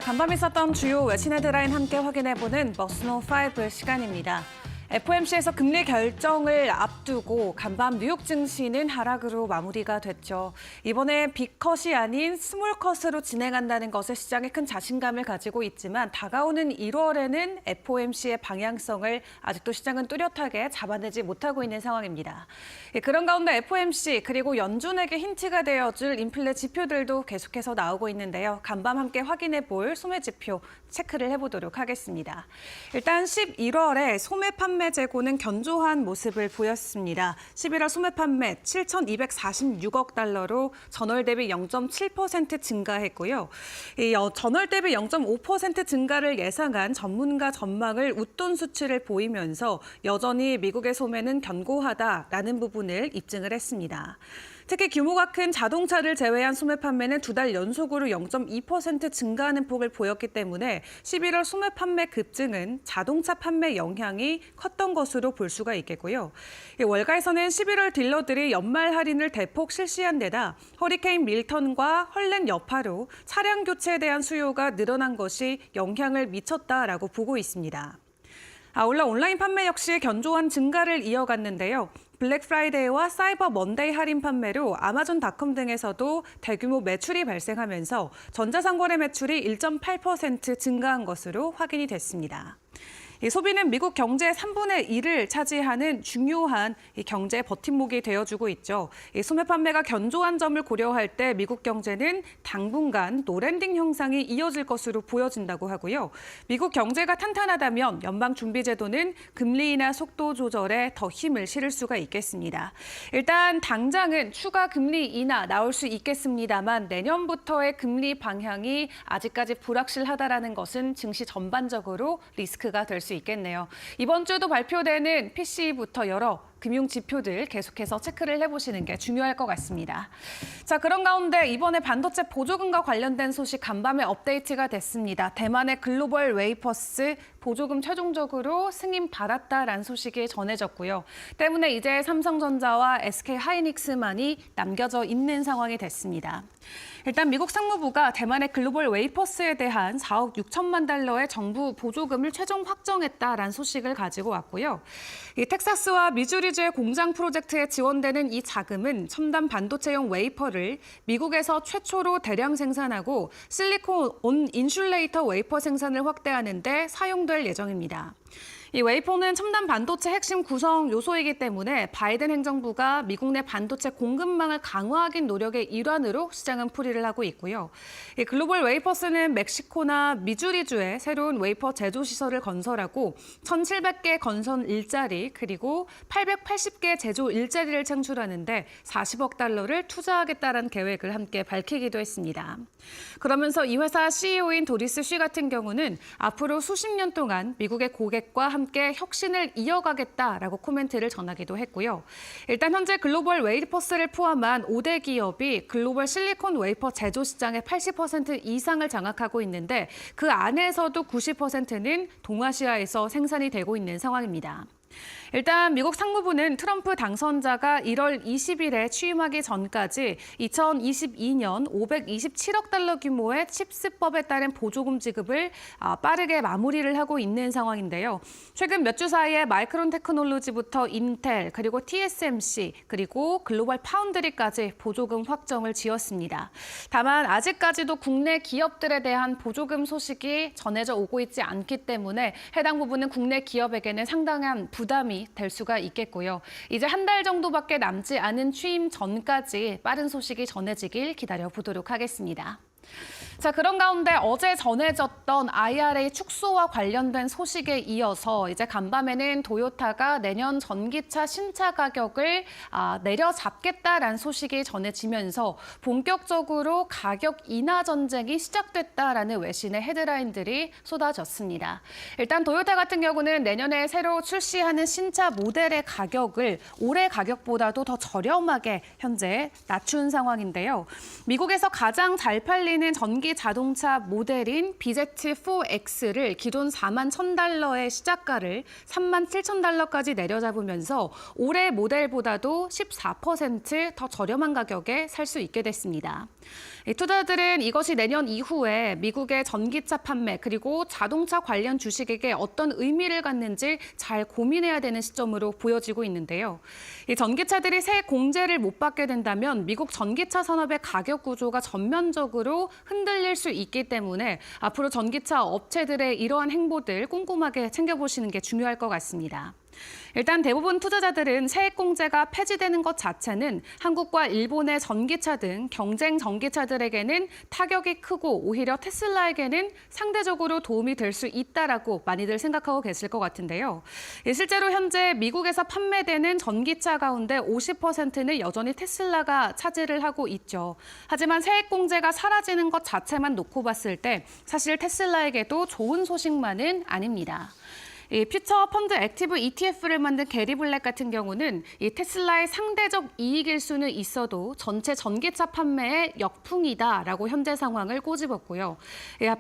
간밤 있었던 주요 외신 헤드라인 함께 확인해보는 머스노5 시간입니다. FOMC에서 금리 결정을 앞두고 간밤 뉴욕 증시는 하락으로 마무리가 됐죠. 이번에 빅컷이 아닌 스몰컷으로 진행한다는 것에 시장에 큰 자신감을 가지고 있지만 다가오는 1월에는 FOMC의 방향성을 아직도 시장은 뚜렷하게 잡아내지 못하고 있는 상황입니다. 그런 가운데 FOMC 그리고 연준에게 힌트가 되어줄 인플레 지표들도 계속해서 나오고 있는데요. 간밤 함께 확인해볼 소매 지표 체크를 해보도록 하겠습니다. 일단 11월에 소매 판매 재고는 견조한 모습을 보였습니다. 11월 소매 판매 7,246억 달러로 전월 대비 0.7% 증가했고요. 전월 대비 0.5% 증가를 예상한 전문가 전망을 웃돈 수치를 보이면서 여전히 미국의 소매는 견고하다라는 부분을 입증을 했습니다. 특히 규모가 큰 자동차를 제외한 소매 판매는 두 달 연속으로 0.2% 증가하는 폭을 보였기 때문에 11월 소매 판매 급증은 자동차 판매 영향이 컸던 것으로 볼 수가 있겠고요. 월가에서는 11월 딜러들이 연말 할인을 대폭 실시한 데다 허리케인 밀턴과 헐렌 여파로 차량 교체에 대한 수요가 늘어난 것이 영향을 미쳤다라고 보고 있습니다. 아울러 온라인 판매 역시 견조한 증가를 이어갔는데요. 블랙 프라이데이와 사이버 먼데이 할인 판매로 아마존닷컴 등에서도 대규모 매출이 발생하면서 전자상거래 매출이 1.8% 증가한 것으로 확인이 됐습니다. 소비는 미국 경제의 3분의 1을 차지하는 중요한 경제 버팀목이 되어주고 있죠. 소매 판매가 견조한 점을 고려할 때 미국 경제는 당분간 노랜딩 형상이 이어질 것으로 보여진다고 하고요. 미국 경제가 탄탄하다면 연방준비제도는 금리 인하 속도 조절에 더 힘을 실을 수가 있겠습니다. 일단 당장은 추가 금리 인하 나올 수 있겠습니다만 내년부터의 금리 방향이 아직까지 불확실하다라는 것은 증시 전반적으로 리스크가 될 수 있겠네요. 이번 주도 발표되는 PCE부터 여러 금융 지표들 계속해서 체크를 해보시는 게 중요할 것 같습니다. 자, 그런 가운데 이번에 반도체 보조금과 관련된 소식 간밤에 업데이트가 됐습니다. 대만의 글로벌 웨이퍼스 보조금 최종적으로 승인 받았다라는 소식이 전해졌고요. 때문에 이제 삼성전자와 SK하이닉스만이 남겨져 있는 상황이 됐습니다. 일단 미국 상무부가 대만의 글로벌 웨이퍼스에 대한 4억 6천만 달러의 정부 보조금을 최종 확정했다라는 소식을 가지고 왔고요. 이 텍사스와 미주리주의 공장 프로젝트에 지원되는 이 자금은 첨단 반도체용 웨이퍼를 미국에서 최초로 대량 생산하고 실리콘 온 인슐레이터 웨이퍼 생산을 확대하는 데 사용될 예정입니다. 이 웨이퍼는 첨단 반도체 핵심 구성 요소이기 때문에 바이든 행정부가 미국 내 반도체 공급망을 강화하기 노력의 일환으로 시장은 풀이를 하고 있고요. 이 글로벌 웨이퍼스는 멕시코나 미주리주에 새로운 웨이퍼 제조 시설을 건설하고 1,700개 건설 일자리 그리고 880개 제조 일자리를 창출하는데 40억 달러를 투자하겠다는 계획을 함께 밝히기도 했습니다. 그러면서 이 회사 CEO인 도리스 쉬 같은 경우는 앞으로 수십 년 동안 미국의 고객과 함께 혁신을 이어가겠다라고 코멘트를 전하기도 했고요. 일단 현재 글로벌 웨이퍼스를 포함한 5대 기업이 글로벌 실리콘 웨이퍼 제조 시장의 80% 이상을 장악하고 있는데 그 안에서도 90%는 동아시아에서 생산이 되고 있는 상황입니다. 일단 미국 상무부는 트럼프 당선자가 1월 20일에 취임하기 전까지 2022년 527억 달러 규모의 칩스법에 따른 보조금 지급을 빠르게 마무리를 하고 있는 상황인데요. 최근 몇 주 사이에 마이크론 테크놀로지부터 인텔, 그리고 TSMC, 그리고 글로벌 파운드리까지 보조금 확정을 지었습니다. 다만 아직까지도 국내 기업들에 대한 보조금 소식이 전해져 오고 있지 않기 때문에 해당 부분은 국내 기업에게는 상당한 부담이 될 수가 있겠고요. 이제 한 달 정도밖에 남지 않은 취임 전까지 빠른 소식이 전해지길 기다려보도록 하겠습니다. 자, 그런 가운데 어제 전해졌던 IRA 축소와 관련된 소식에 이어서 이제 간밤에는 도요타가 내년 전기차 신차 가격을 내려잡겠다라는 소식이 전해지면서 본격적으로 가격 인하 전쟁이 시작됐다라는 외신의 헤드라인들이 쏟아졌습니다. 일단 도요타 같은 경우는 내년에 새로 출시하는 신차 모델의 가격을 올해 가격보다도 더 저렴하게 현재 낮춘 상황인데요. 미국에서 가장 잘 팔리는 전기 전기 자동차 모델인 BZ4X를 기존 4만 $1,000의 시작가를 3만 $7,000까지 내려잡으면서 올해 모델보다도 14% 더 저렴한 가격에 살 수 있게 됐습니다. 투자자들은 이것이 내년 이후에 미국의 전기차 판매 그리고 자동차 관련 주식에게 어떤 의미를 갖는지 잘 고민해야 되는 시점으로 보여지고 있는데요. 이 전기차들이 새 공제를 못 받게 된다면 미국 전기차 산업의 가격 구조가 전면적으로 흔들릴 수 있기 때문에 앞으로 전기차 업체들의 이러한 행보들 꼼꼼하게 챙겨보시는 게 중요할 것 같습니다. 일단 대부분 투자자들은 세액 공제가 폐지되는 것 자체는 한국과 일본의 전기차 등 경쟁 전기차들에게는 타격이 크고 오히려 테슬라에게는 상대적으로 도움이 될 수 있다라고 많이들 생각하고 계실 것 같은데요. 실제로 현재 미국에서 판매되는 전기차 가운데 50%는 여전히 테슬라가 차지를 하고 있죠. 하지만 세액 공제가 사라지는 것 자체만 놓고 봤을 때 사실 테슬라에게도 좋은 소식만은 아닙니다. 이 퓨처 펀드 액티브 ETF를 만든 게리 블랙 같은 경우는 이 테슬라의 상대적 이익일 수는 있어도 전체 전기차 판매의 역풍이다라고 현재 상황을 꼬집었고요.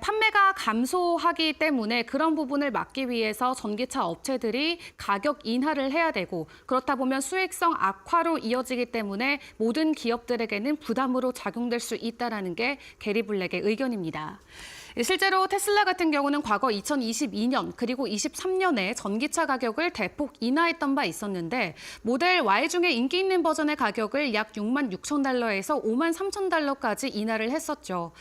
판매가 감소하기 때문에 그런 부분을 막기 위해서 전기차 업체들이 가격 인하를 해야 되고 그렇다 보면 수익성 악화로 이어지기 때문에 모든 기업들에게는 부담으로 작용될 수 있다는 게 게리 블랙의 의견입니다. 실제로 테슬라 같은 경우는 과거 2022년 그리고 23년에 전기차 가격을 대폭 인하했던 바 있었는데 모델 Y 중에 인기 있는 버전의 가격을 약 6만 $6,000에서 5만 $3,000까지 인하를 했었죠.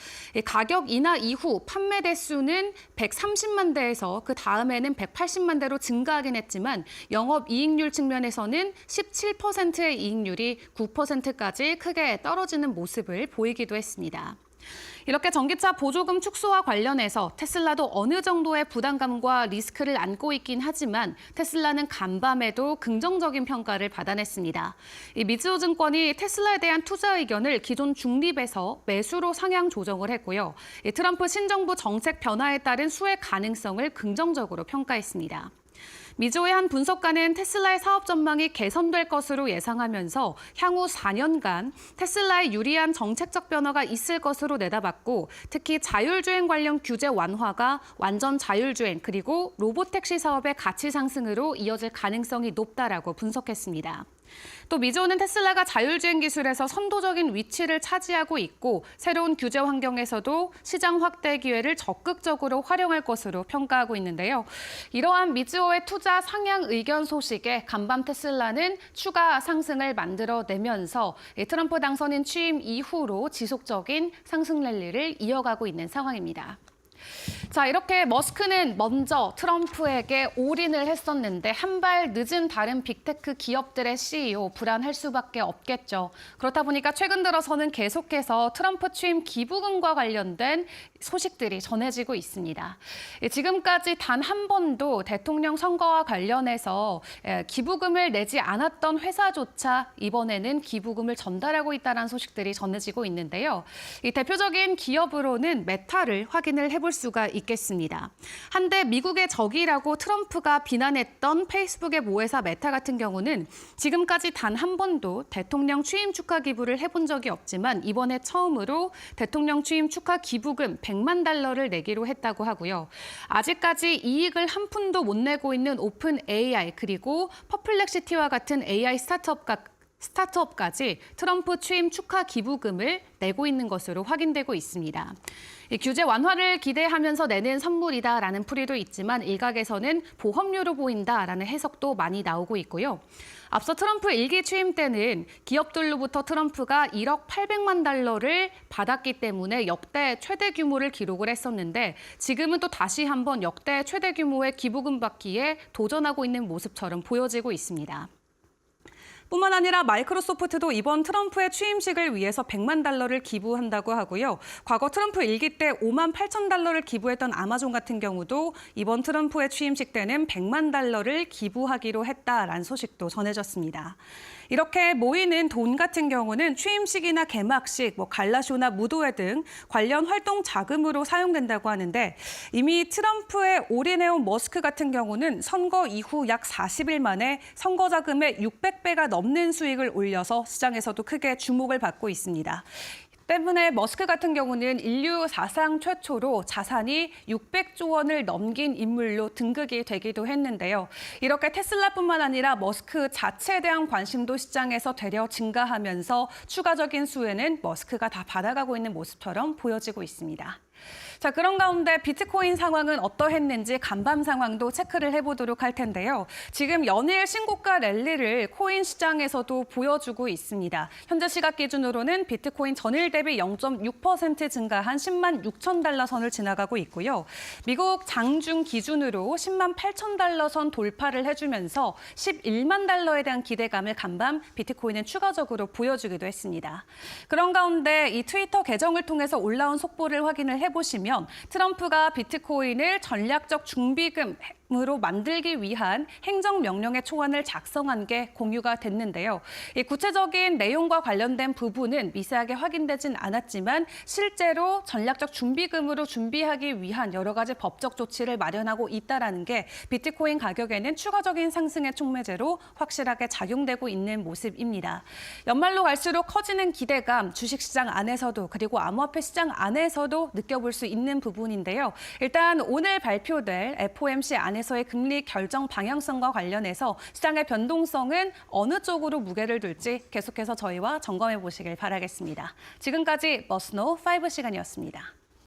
가격 인하 이후 판매 대수는 130만 대에서 그 다음에는 180만 대로 증가하긴 했지만 영업이익률 측면에서는 17%의 이익률이 9%까지 크게 떨어지는 모습을 보이기도 했습니다. 이렇게 전기차 보조금 축소와 관련해서 테슬라도 어느 정도의 부담감과 리스크를 안고 있긴 하지만 테슬라는 간밤에도 긍정적인 평가를 받아냈습니다. 이 미즈호 증권이 테슬라에 대한 투자 의견을 기존 중립에서 매수로 상향 조정을 했고요. 트럼프 신정부 정책 변화에 따른 수혜 가능성을 긍정적으로 평가했습니다. 미즈호의 한 분석가는 테슬라의 사업 전망이 개선될 것으로 예상하면서 향후 4년간 테슬라에 유리한 정책적 변화가 있을 것으로 내다봤고 특히 자율주행 관련 규제 완화가 완전 자율주행 그리고 로보택시 사업의 가치 상승으로 이어질 가능성이 높다라고 분석했습니다. 또 미즈호는 테슬라가 자율주행 기술에서 선도적인 위치를 차지하고 있고 새로운 규제 환경에서도 시장 확대 기회를 적극적으로 활용할 것으로 평가하고 있는데요. 이러한 미즈호의 투자 상향 의견 소식에 간밤 테슬라는 추가 상승을 만들어내면서 트럼프 당선인 취임 이후로 지속적인 상승 랠리를 이어가고 있는 상황입니다. 자, 이렇게 머스크는 먼저 트럼프에게 올인을 했었는데 한 발 늦은 다른 빅테크 기업들의 CEO 불안할 수밖에 없겠죠. 그렇다 보니까 최근 들어서는 계속해서 트럼프 취임 기부금과 관련된 소식들이 전해지고 있습니다. 지금까지 단 한 번도 대통령 선거와 관련해서 기부금을 내지 않았던 회사조차 이번에는 기부금을 전달하고 있다는 소식들이 전해지고 있는데요. 이 대표적인 기업으로는 메타를 확인을 해볼 수가 있겠습니다. 한때 미국의 적이라고 트럼프가 비난했던 페이스북의 모회사 메타 같은 경우는 지금까지 단 한 번도 대통령 취임 축하 기부를 해본 적이 없지만 이번에 처음으로 대통령 취임 축하 기부금 $100만 내기로 했다고 하고요. 아직까지 이익을 한 푼도 못 내고 있는 오픈 AI 그리고 퍼플렉시티와 같은 AI 스타트업까지 트럼프 취임 축하 기부금을 내고 있는 것으로 확인되고 있습니다. 규제 완화를 기대하면서 내는 선물이다라는 풀이도 있지만 일각에서는 보험료로 보인다라는 해석도 많이 나오고 있고요. 앞서 트럼프 1기 취임 때는 기업들로부터 트럼프가 1억 800만 달러를 받았기 때문에 역대 최대 규모를 기록을 했었는데 지금은 또 다시 한번 역대 최대 규모의 기부금 받기에 도전하고 있는 모습처럼 보여지고 있습니다. 뿐만 아니라 마이크로소프트도 이번 트럼프의 취임식을 위해서 $100만 기부한다고 하고요. 과거 트럼프 1기 때 5만 $8천 기부했던 아마존 같은 경우도 이번 트럼프의 취임식 때는 $100만 기부하기로 했다라는 소식도 전해졌습니다. 이렇게 모이는 돈 같은 경우는 취임식이나 개막식, 갈라쇼나 무도회 등 관련 활동 자금으로 사용된다고 하는데 이미 트럼프에 올인해온 머스크 같은 경우는 선거 이후 약 40일 만에 선거 자금의 600배가 넘는 수익을 올려서 시장에서도 크게 주목을 받고 있습니다. 때문에 머스크 같은 경우는 인류 사상 최초로 자산이 600조 원을 넘긴 인물로 등극이 되기도 했는데요. 이렇게 테슬라뿐만 아니라 머스크 자체에 대한 관심도 시장에서 되려 증가하면서 추가적인 수혜는 머스크가 다 받아가고 있는 모습처럼 보여지고 있습니다. 자, 그런 가운데 비트코인 상황은 어떠했는지 간밤 상황도 체크를 해보도록 할 텐데요. 지금 연일 신고가 랠리를 코인 시장에서도 보여주고 있습니다. 현재 시각 기준으로는 비트코인 전일 대비 0.6% 증가한 10만 6천 달러 선을 지나가고 있고요. 미국 장중 기준으로 10만 8천 달러 선 돌파를 해주면서 11만 달러에 대한 기대감을 간밤 비트코인은 추가적으로 보여주기도 했습니다. 그런 가운데 이 트위터 계정을 통해서 올라온 속보를 확인을 해보시면 트럼프가 비트코인을 전략적 준비금으로 만들기 위한 행정명령의 초안을 작성한 게 공유가 됐는데요. 이 구체적인 내용과 관련된 부분은 미세하게 확인되진 않았지만 실제로 전략적 준비금으로 준비하기 위한 여러 가지 법적 조치를 마련하고 있다는 게 비트코인 가격에는 추가적인 상승의 촉매제로 확실하게 작용되고 있는 모습입니다. 연말로 갈수록 커지는 기대감, 주식시장 안에서도 그리고 암호화폐 시장 안에서도 느껴볼 수 있는 부분인데요. 일단 오늘 발표될 FOMC 안에서의 금리 결정 방향성과 관련해서 시장의 변동성은 어느 쪽으로 무게를 둘지 계속해서 저희와 점검해 보시길 바라겠습니다. 지금까지 머스노 5 시간이었습니다.